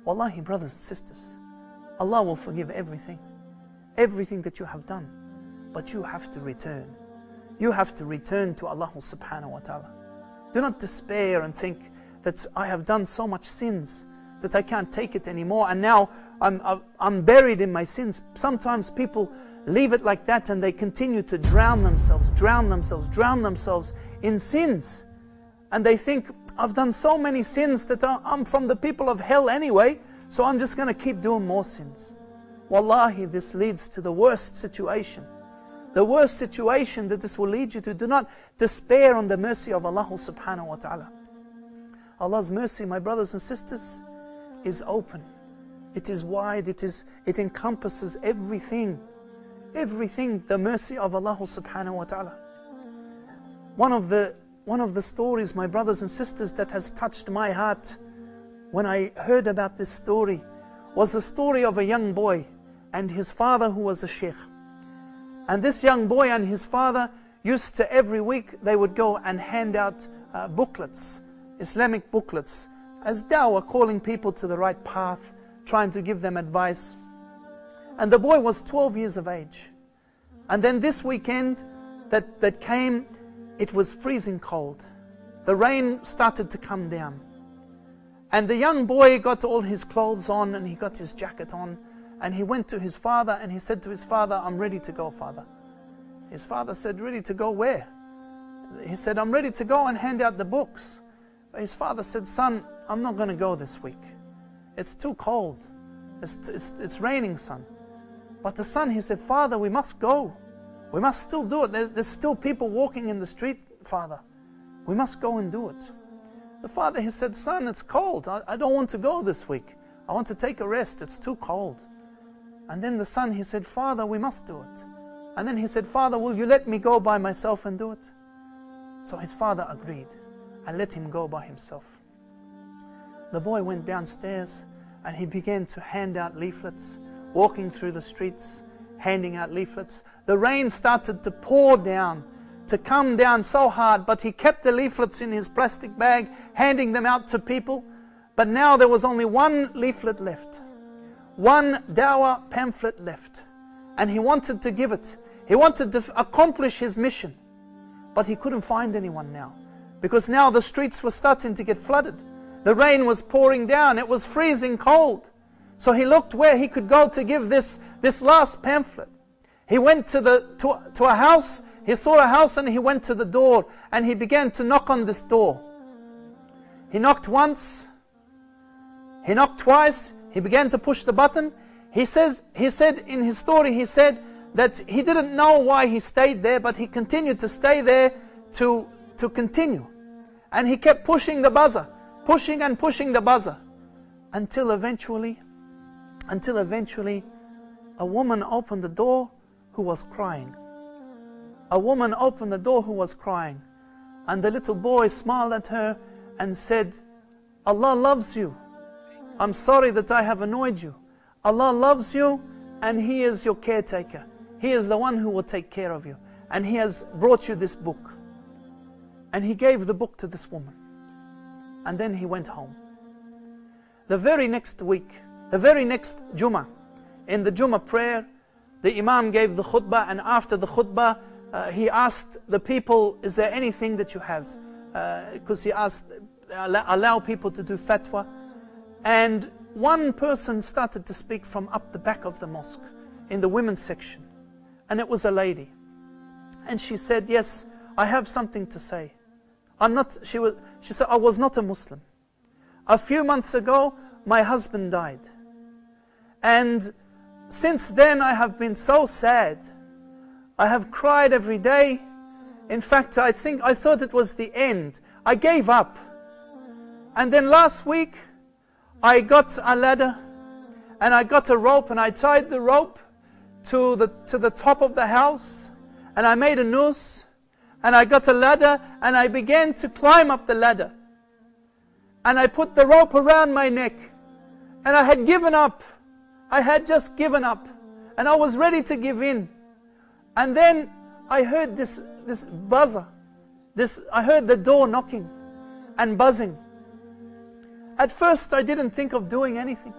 Wallahi, brothers and sisters, Allah will forgive everything. Everything that you have done. But you have to return. You have to return to Allah subhanahu wa ta'ala. Do not despair and think that I have done so much sins that I can't take it anymore, and now I'm buried in my sins. Sometimes people leave it like that and they continue to drown themselves in sins. And they think, I've done so many sins that I'm from the people of hell anyway, so I'm just going to keep doing more sins. Wallahi, this leads to the worst situation. The worst situation that this will lead you to. Do not despair on the mercy of Allah subhanahu wa ta'ala. Allah's mercy, my brothers and sisters, is open. It is wide. It encompasses everything. Everything, the mercy of Allah subhanahu wa ta'ala. One of the stories, my brothers and sisters, that has touched my heart when I heard about this story was the story of a young boy and his father who was a sheikh. And this young boy and his father used to, every week, they would go and hand out booklets, Islamic booklets, as dawah, calling people to the right path, trying to give them advice. And the boy was 12 years of age. And then this weekend that came, it was freezing cold. The rain started to come down. And the young boy got all his clothes on and he got his jacket on. And he went to his father and he said to his father, I'm ready to go, father. His father said, ready to go where? He said, I'm ready to go and hand out the books. But his father said, son, I'm not going to go this week. It's too cold. It's raining, son. But the son, he said, father, we must go. We must still do it. There's still people walking in the street, father. We must go and do it. The father, he said, son, it's cold. I don't want to go this week. I want to take a rest. It's too cold. And then the son, he said, father, we must do it. And then he said, father, will you let me go by myself and do it? So his father agreed and let him go by himself. The boy went downstairs and he began to hand out leaflets, walking through the streets, handing out leaflets. The rain started to pour down, to come down so hard, but he kept the leaflets in his plastic bag, handing them out to people. But now there was only one leaflet left, one dawah pamphlet left, and he wanted to give it. He wanted to accomplish his mission, but he couldn't find anyone now, because now the streets were starting to get flooded. The rain was pouring down. It was freezing cold. So he looked where he could go to give this last pamphlet. He went to a house. He saw a house and he went to the door and he began to knock on this door. He knocked once. He knocked twice. He began to push the button. He said in his story, he said that he didn't know why he stayed there, but he continued to stay there to continue. And he kept pushing the buzzer, pushing and pushing the buzzer, until eventually a woman opened the door who was crying. A woman opened the door who was crying. And the little boy smiled at her and said, Allah loves you. I'm sorry that I have annoyed you. Allah loves you and He is your caretaker. He is the one who will take care of you. And He has brought you this book. And he gave the book to this woman. And then he went home. The very next week, the very next Jummah, in the Jummah prayer, the Imam gave the khutbah, and after the khutbah, he asked the people, is there anything that you have? Because he asked, allow people to do fatwa. And one person started to speak from up the back of the mosque, in the women's section. And it was a lady. And she said, yes, I have something to say. She said, I was not a Muslim. A few months ago, my husband died. And since then, I have been so sad. I have cried every day. In fact, I thought it was the end. I gave up. And then last week, I got a ladder and I got a rope and I tied the rope to the top of the house and I made a noose. And I got a ladder and I began to climb up the ladder. And I put the rope around my neck. And I had given up. I had just given up. And I was ready to give in. And then I heard this buzzer. I heard the door knocking and buzzing. At first I didn't think of doing anything.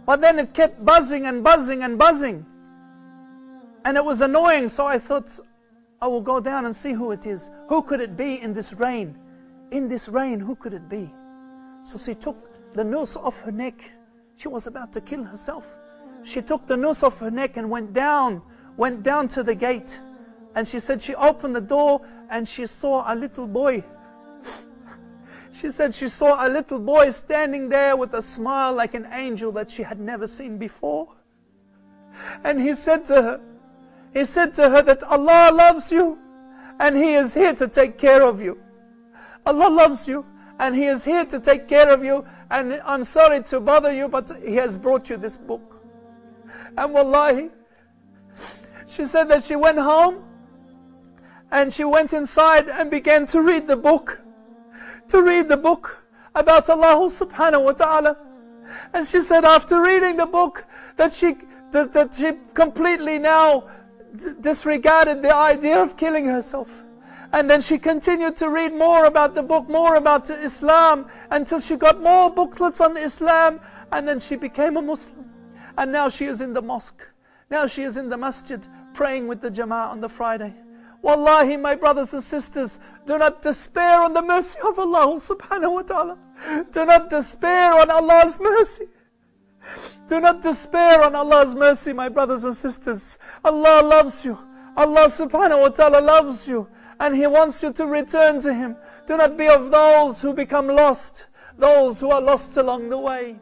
But then it kept buzzing and buzzing and buzzing. And it was annoying, so I thought, I will go down and see who it is. Who could it be in this rain? In this rain, who could it be? So she took the noose off her neck. She was about to kill herself. She took the noose off her neck and went down to the gate. And she said she opened the door and she saw a little boy. She said she saw a little boy standing there with a smile like an angel that she had never seen before. And he said to her that Allah loves you and He is here to take care of you. Allah loves you and He is here to take care of you, and I'm sorry to bother you, but He has brought you this book. And wallahi, she said that she went home and she went inside and began to read the book. To read the book about Allah subhanahu wa ta'ala. And she said after reading the book that she completely now disregarded the idea of killing herself. And then she continued to read more about the book, more about Islam, until she got more booklets on Islam, and then she became a Muslim. And now she is in the mosque. Now she is in the masjid praying with the Jama'ah on the Friday. Wallahi, my brothers and sisters, do not despair on the mercy of Allah subhanahu wa ta'ala. Do not despair on Allah's mercy. Do not despair on Allah's mercy, my brothers and sisters. Allah loves you. Allah subhanahu wa ta'ala loves you. And He wants you to return to Him. Do not be of those who become lost. Those who are lost along the way.